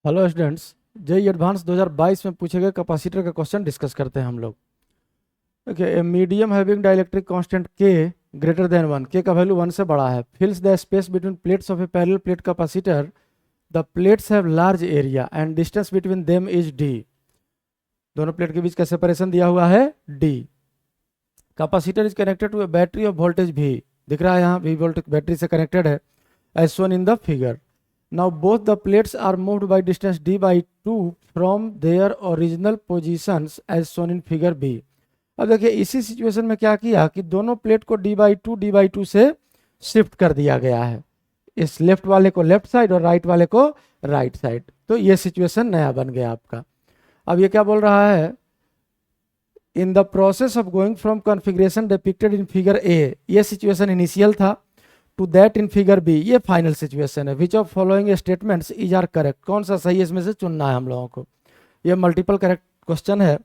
Hello students. JEE advance 2022 में पूछे गए कैपेसिटर का क्वेश्चन डिस्कस करते हैं हम लोग। Okay, a medium having dielectric constant K greater than 1, K का वैल्यू 1 से बड़ा है, fills the space between plates of a parallel plate capacitor. The plates have large area and distance between them is D. दोनों प्लेट के बीच का separation दिया हुआ है D. Capacitor is connected to a battery of voltage V, दिख रहा है यहाँ भी वोल्टेज बैटरी से कनेक्टेड है, as shown in the figure. Now both the plates are moved by distance d by 2 from their original positions as shown in figure B। अब देखिए इसी सिचुएशन में क्या किया कि दोनों प्लेट को d by 2 से शिफ्ट कर दिया गया है, इस लेफ्ट वाले को लेफ्ट साइड और राइट वाले को राइट साइड। तो ये सिचुएशन नया बन गया आपका। अब ये क्या बोल रहा है, in the process of going from configuration depicted in figure A, ये सिचुएशन इनिशियल था, to that in figure B, ये फाइनल सिचुएशन है। Which of following statements is are correct, कौन सा सही है इसमें से चुनना है हम लोगों को। ये मल्टीपल करेक्ट क्वेश्चन है।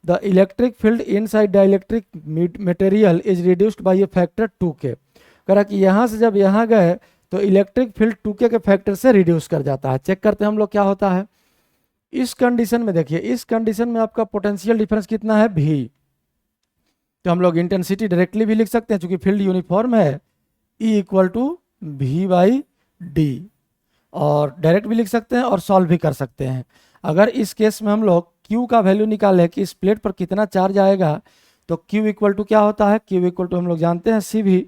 The electric field inside dielectric material is reduced by A factor 2k। करा कि यहाँ से जब यहाँ गए तो इलेक्ट्रिक फील्ड 2k के फैक्टर से रिड्यूस कर जाता है। चेक करते हैं हम लोग क्या होता है इस कंडीशन में। देखिए इस कंडीशन में आपका पोटेंशियल डिफरेंस कितना है, v। तो हम लोग इंटेंसिटी डायरेक्टली भी लिख सकते हैं, चूंकि फील्ड यूनिफॉर्म है, E equal to V by D, और डायरेक्ट भी लिख सकते हैं और सॉल्व भी कर सकते हैं। अगर इस केस में हम लोग Q का वैल्यू निकालें कि इस प्लेट पर कितना चार्ज आएगा, तो Q इक्वल टू क्या होता है, Q इक्वल टू हम लोग जानते हैं C भी।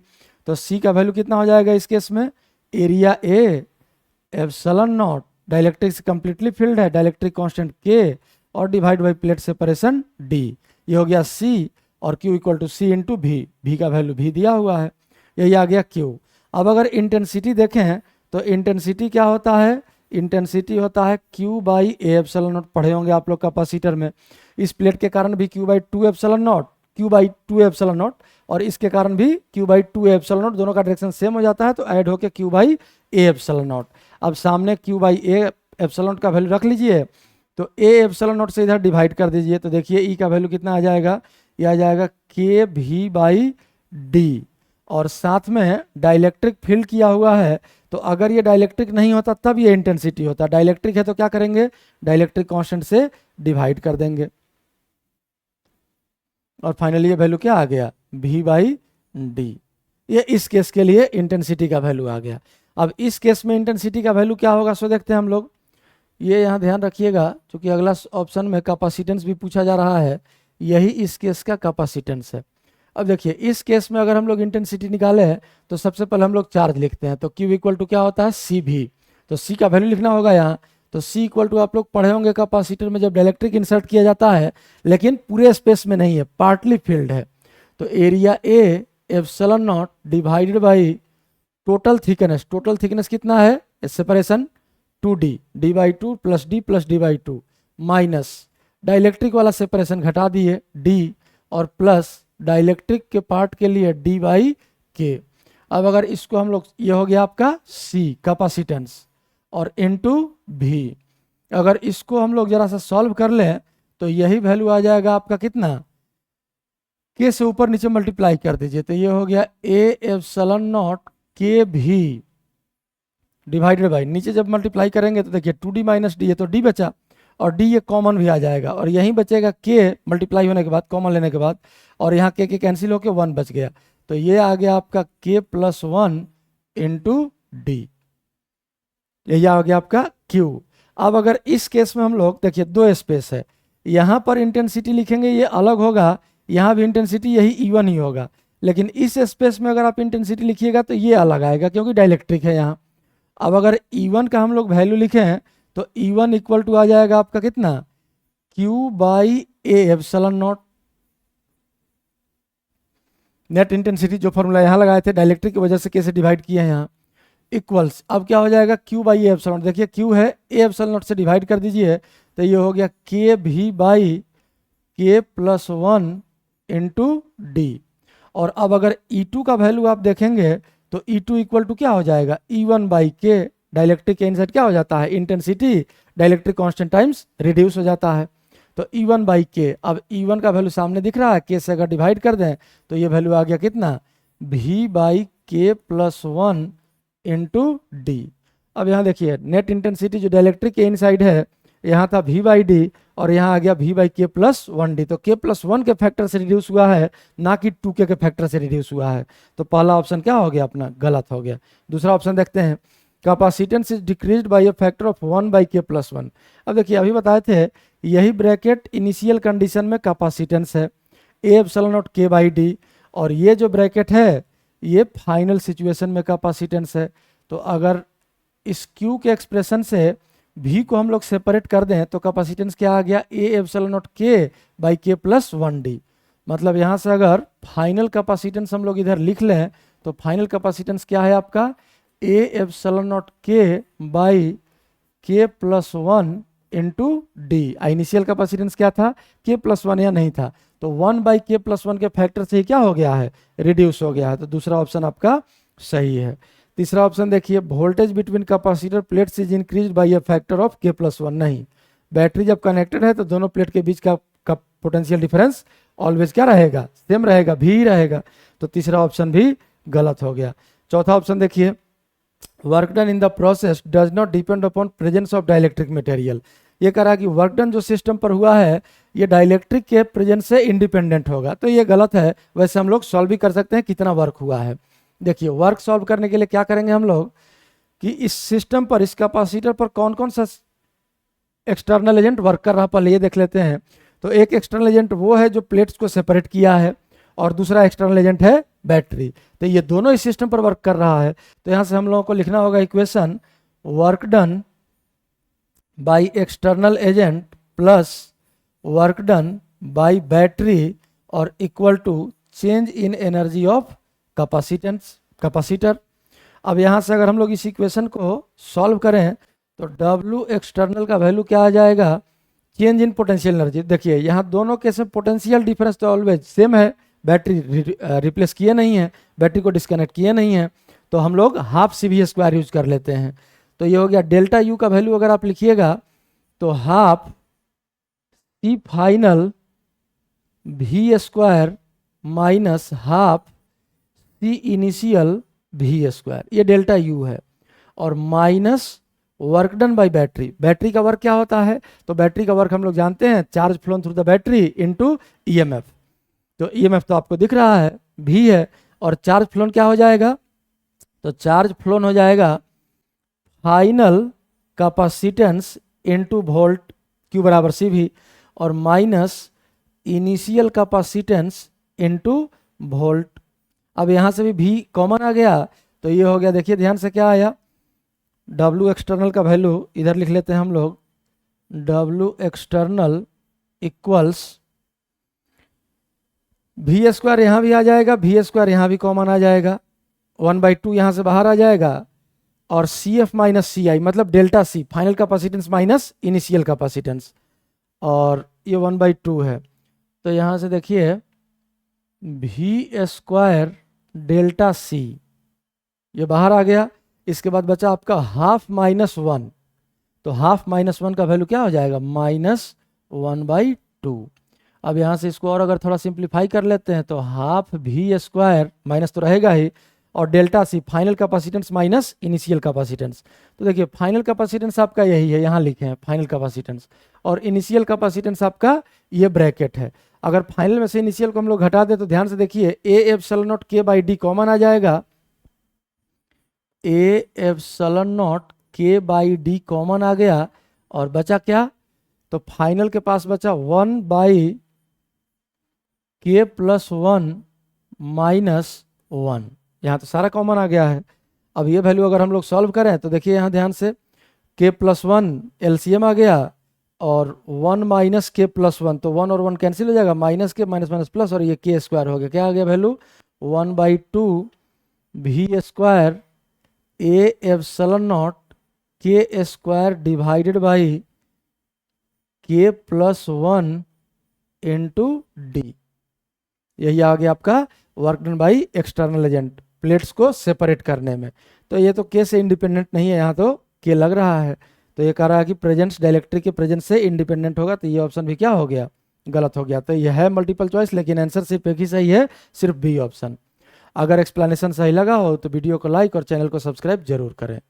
तो C का वैल्यू कितना हो जाएगा इस केस में, area A epsilon naught, dielectric से कंप्लीटली फिल्ड है, डाइलेक्ट्रिक कांस्टेंट K और divide by plate separation D। ये हो गया C, और Q equal to C into V, V का वैल्यू भी दिया हुआ है, यही आ गया Q। अब अगर इंटेंसिटी देखें तो इंटेंसिटी क्या होता है, इंटेंसिटी होता है Q by A epsilon not. पढ़े होंगे आप लोग कैपेसिटर में, इस प्लेट के कारण भी Q by 2 epsilon not, Q by 2 epsilon not, और इसके कारण भी Q बाई 2 एप्सिलॉन नॉट, दोनों का डायरेक्शन सेम हो जाता है तो ऐड होकर Q by A epsilon not. अब सामने Q by A epsilon not का वैल्यू रख लीजिए, तो ए एप्सिलॉन नॉट से इधर डिवाइड कर दीजिए, तो देखिए E का वैल्यू कितना आ जाएगा, ये आ जाएगा K भी बाई डी। और साथ में डाइलेक्ट्रिक फील्ड किया हुआ है, तो अगर ये डाइलेक्ट्रिक नहीं होता तब ये इंटेंसिटी होता, डाइलेक्ट्रिक है तो क्या करेंगे, डाइलेक्ट्रिक कांस्टेंट से डिवाइड कर देंगे, और फाइनली ये वैल्यू क्या आ गया, v बाई डी। ये इस केस के लिए इंटेंसिटी का वैल्यू आ गया। अब इस केस में इंटेंसिटी का वैल्यू क्या होगा सो देखते हैं हम लोग। ये यहाँ ध्यान रखिएगा, क्योंकि अगला ऑप्शन में कैपेसिटेंस भी पूछा जा रहा है, यही इस केस का कैपेसिटेंस है। अब देखिए इस केस में अगर हम लोग इंटेंसिटी निकाले हैं तो सबसे पहले हम लोग चार्ज लिखते हैं, तो Q इक्वल टू क्या होता है, C भी। तो C का वैल्यू लिखना होगा यहाँ, तो C इक्वल टू आप लोग पढ़े होंगे कैपेसिटर में जब डाइलेक्ट्रिक इंसर्ट किया जाता है, लेकिन पूरे स्पेस में नहीं है, पार्टली फिल्ड है, तो area A epsilon not divided by total thickness. Total thickness कितना है, separation 2D, d/2 plus d/d/2 minus dielectric वाला सेपरेशन घटा दिए D, और प्लस डाइलेक्ट्रिक के पार्ट के लिए डी बाई के। अब अगर इसको हम लोग, ये हो गया आपका C कैपेसिटेंस, और इनटू भी, अगर इसको हम लोग जरा सा सॉल्व कर लें तो यही वैल्यू आ जाएगा आपका कितना, K से ऊपर नीचे मल्टीप्लाई कर दीजिए, तो ये हो गया A एप्सिलॉन नॉट K भी डिवाइडेड बाई, नीचे जब मल्टीप्लाई करेंगे तो देखिए 2D माइनस डी है तो D बचा, और D ये कॉमन भी आ जाएगा, और यहीं बचेगा K मल्टीप्लाई होने के बाद, कॉमन लेने के बाद, और यहाँ K कैंसिल होके 1 बच गया, तो ये आ गया आपका K प्लस 1 इंटू डी, यही आ गया आपका Q। अब अगर इस केस में हम लोग देखिए दो स्पेस है, यहाँ पर इंटेंसिटी लिखेंगे ये अलग होगा, यहाँ भी इंटेंसिटी यही E1 ही होगा, लेकिन इस स्पेस में अगर आप इंटेंसिटी लिखिएगा तो ये अलग आएगा क्योंकि डाइलेक्ट्रिक है यहाँ। अब अगर E1 का हम लोग वैल्यू लिखें तो E1 इक्वल टू आ जाएगा आपका कितना, Q by A epsilon not, net intensity जो फॉर्मूला यहाँ लगाए थे डाइलेक्ट्रिक की वजह से कैसे डिवाइड किए हैं यहाँ, इक्वल्स, अब क्या हो जाएगा Q बाई ए एप्सिलॉन, देखिए Q है ए एप्सिलॉन नॉट से डिवाइड कर दीजिए, तो ये हो गया K भी by K plus 1 into D. और अब अगर E2 का वैल्यू आप देखेंगे तो E2 इक्वल टू क्या हो जाएगा, E1 बाई K, डाइलेक्ट्रिक के इनसाइड क्या हो जाता है, intensity dielectric constant times reduce हो जाता है, तो E1 बाई K। अब E1 का वैल्यू सामने दिख रहा है, K से अगर डिवाइड कर दें तो ये वैल्यू आ गया कितना, V by K plus 1 into D. अब यहाँ देखिए नेट इंटेंसिटी जो डाइलेक्ट्रिक के इनसाइड है, यहाँ था V बाई डी और यहाँ आ गया V by K plus 1D। तो के प्लस 1 के फैक्टर से रिड्यूस हुआ है, ना कि 2K के फैक्टर से रिड्यूस हुआ है। तो पहला ऑप्शन क्या हो गया अपना, गलत हो गया। दूसरा ऑप्शन देखते हैं, capacitance is decreased bye a factor of 1 by K plus 1। अब देखिए अभी बताए थे यही ब्रैकेट इनिशियल कंडीशन में कैपेसिटेंस है ए एप्सिलॉन नॉट के बाई डी, और ये जो ब्रैकेट है ये फाइनल सिचुएशन में कैपेसिटेंस है। तो अगर इस Q के एक्सप्रेशन से V को हम लोग सेपरेट कर दें तो कैपेसिटेंस क्या आ गया, ए एप्सिलॉन नॉट के बाई के प्लस 1D। मतलब यहाँ से अगर फाइनल कैपेसिटेंस हम लोग इधर लिख लें तो फाइनल कैपेसिटेंस क्या है आपका, ए एप्सिलॉन नॉट के by K plus 1 into D. Initial capacitance क्या था, के प्लस 1 या नहीं था, तो 1 बाई के प्लस 1 के फैक्टर से ही क्या हो गया है, रिड्यूस हो गया है। तो दूसरा ऑप्शन आपका सही है। तीसरा ऑप्शन देखिए, voltage between capacitor plates is increase by a factor of के प्लस 1। नहीं, बैटरी जब कनेक्टेड है तो दोनों प्लेट के बीच का पोटेंशियल डिफरेंस ऑलवेज क्या रहेगा, सेम रहेगा, भी ही रहेगा। तो तीसरा ऑप्शन भी गलत हो गया। चौथा ऑप्शन देखिए, work done in the process does not depend upon presence of dielectric material. ये कह रहा है कि वर्क डन जो सिस्टम पर हुआ है ये डाइलेक्ट्रिक के प्रेजेंस से इंडिपेंडेंट होगा, तो ये गलत है। वैसे हम लोग सॉल्व भी कर सकते हैं कितना वर्क हुआ है। देखिए वर्क सॉल्व करने के लिए क्या करेंगे हम लोग कि इस सिस्टम पर, इस कैपेसिटर पर कौन कौन सा एक्सटर्नल एजेंट वर्क कर रहा है पहले ये देख लेते हैं। तो एक एक्सटर्नल एजेंट वो है जो प्लेट्स को सेपरेट किया है, और दूसरा एक्सटर्नल एजेंट है बैटरी। तो ये दोनों इस सिस्टम पर वर्क कर रहा है। तो यहाँ से हम लोगों को लिखना होगा equation, work done by external agent plus work done by battery और equal to change in energy of capacitor. अब यहाँ से अगर हम लोग इस इक्वेशन को सॉल्व करें तो W एक्सटर्नल का वैल्यू क्या आ जाएगा, चेंज इन पोटेंशियल एनर्जी। देखिए यहाँ दोनों के से पोटेंशियल डिफरेंस तो ऑलवेज सेम है, बैटरी रिप्लेस किए नहीं है, बैटरी को डिस्कनेक्ट किए नहीं है, तो हम लोग हाफ CV² यूज कर लेते हैं। तो ये हो गया डेल्टा U का वैल्यू अगर आप लिखिएगा तो half C final V² minus half C initial V², ये डेल्टा U है, और minus work done by battery. Battery का वर्क क्या होता है, तो बैटरी का वर्क हम लोग जानते हैं, charge phloem through the battery into EMF। तो EMF तो आपको दिख रहा है V है, और चार्ज फ्लोन क्या हो जाएगा, तो चार्ज फ्लोन हो जाएगा final capacitance into volt Q बराबर CV, और minus initial capacitance into volt. अब यहाँ से भी V कॉमन आ गया, तो ये हो गया, देखिए ध्यान से क्या आया, W एक्सटर्नल का वैल्यू इधर लिख लेते हैं हम लोग, W एक्सटर्नल इक्वल्स V² यहाँ भी आ जाएगा, V² यहाँ भी कॉमन आ जाएगा, 1/2 यहाँ से बाहर आ जाएगा, और CF माइनस CI मतलब delta C final capacitance minus initial capacitance, और ये 1/2 है। तो यहाँ से देखिए V² डेल्टा C ये बाहर आ गया। इसके बाद बचा आपका हाफ माइनस 1, तो हाफ माइनस 1 का वैल्यू क्या हो जाएगा, -1/2। अब यहाँ से इसको और अगर थोड़ा सिंप्लीफाई कर लेते हैं तो हाफ V² माइनस तो रहेगा ही, और delta C final capacitance minus initial capacitance. तो देखिए फाइनल कैपेसिटेंस आपका यही है, यहाँ लिखे हैं फाइनल कैपेसिटेंस, और इनिशियल कैपेसिटेंस आपका ये ब्रैकेट है। अगर फाइनल में से इनिशियल को हम लोग घटा दें तो ध्यान से देखिए ए एप्सिलॉन नॉट के बाई डी कॉमन आ जाएगा, ए एप्सिलॉन नॉट के बाई डी कॉमन आ गया, और बचा क्या, तो फाइनल के पास बचा 1 बाई के प्लस 1 माइनस 1। यहाँ तो सारा कॉमन आ गया है। अब ये वैल्यू अगर हम लोग सॉल्व करें तो देखिए यहाँ ध्यान से के प्लस 1 LCM आ गया, और 1 माइनस के प्लस 1, तो 1 और 1 कैंसिल हो जाएगा, माइनस के माइनस माइनस प्लस, और ये के² हो गया, क्या आ गया value 1/2 V² A epsilon naught के² divided by K plus 1 into D. यही आ गया आपका work done by external agent plates को सेपरेट करने में। तो ये तो के से इंडिपेंडेंट नहीं है, यहाँ तो के लग रहा है, तो ये कह रहा है कि प्रेजेंस डाइलेक्ट्रिक के प्रेजेंस से इंडिपेंडेंट होगा, तो ये ऑप्शन भी क्या हो गया, गलत हो गया। तो ये है मल्टीपल चॉइस, लेकिन आंसर सिर्फ एक ही सही है, सिर्फ बी ऑप्शन। अगर एक्सप्लेनेशन सही लगा हो तो वीडियो को लाइक और चैनल को सब्सक्राइब जरूर करें।